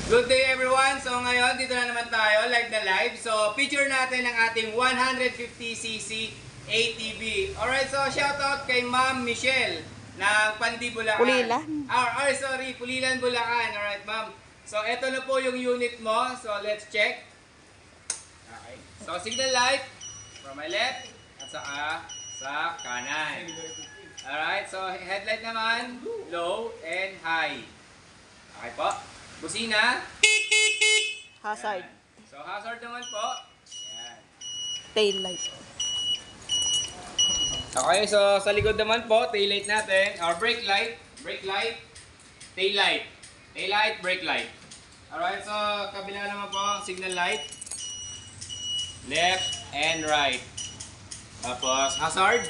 Good day everyone! So ngayon, dito na naman tayo, live na live. So, feature natin ang ating 150cc ATV. Alright, so shoutout kay Ma'am Michelle ng Pandi, Bulacan. Pulilan. Pulilan, Bulacan. Alright, ma'am. So, eto na po yung unit mo. So, let's check. Okay. So, signal light from my left at saka sa kanan. Alright, so headlight naman, low and high. Okay po. Busina. Hazard. Ayan. So hazard naman po. Ayan. Tail light. Okay, so sa likod naman po, tail light natin. Our brake light, tail light. Tail light, brake light. Alright, so kabila naman po, signal light. Left and right. Tapos hazard.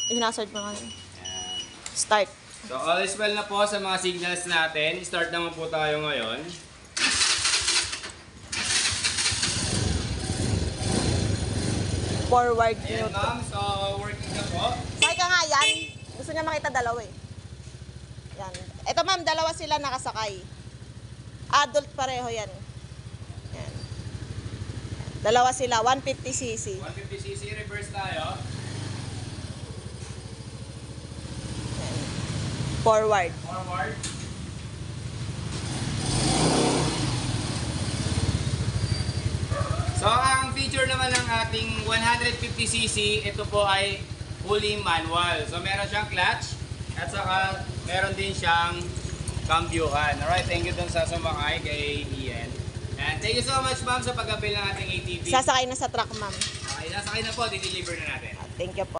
Hinazard mo nga. Ayan. Start. So all is well na po sa mga signals natin. Start naman po tayo ngayon. Forward Ayan neutral. ma'am, so working na po. Sakay ka nga yan. Gusto niya makita dalawa eh. Yan. Ito ma'am, dalawa sila nakasakay. Adult pareho yan. Yan. Dalawa sila, 150cc. 150cc, reverse tayo. Forward. Forward. So, ang feature naman ng ating 150cc, ito po ay fully manual. So, meron siyang clutch at saka meron din siyang kambyuhan. Alright, thank you dun sa sumakay kay Ian. And thank you so much ma'am sa pag-avail ng ating ATV. Sasakay na sa truck ma'am. Okay, nasakay na po, di-deliver na natin. Thank you po.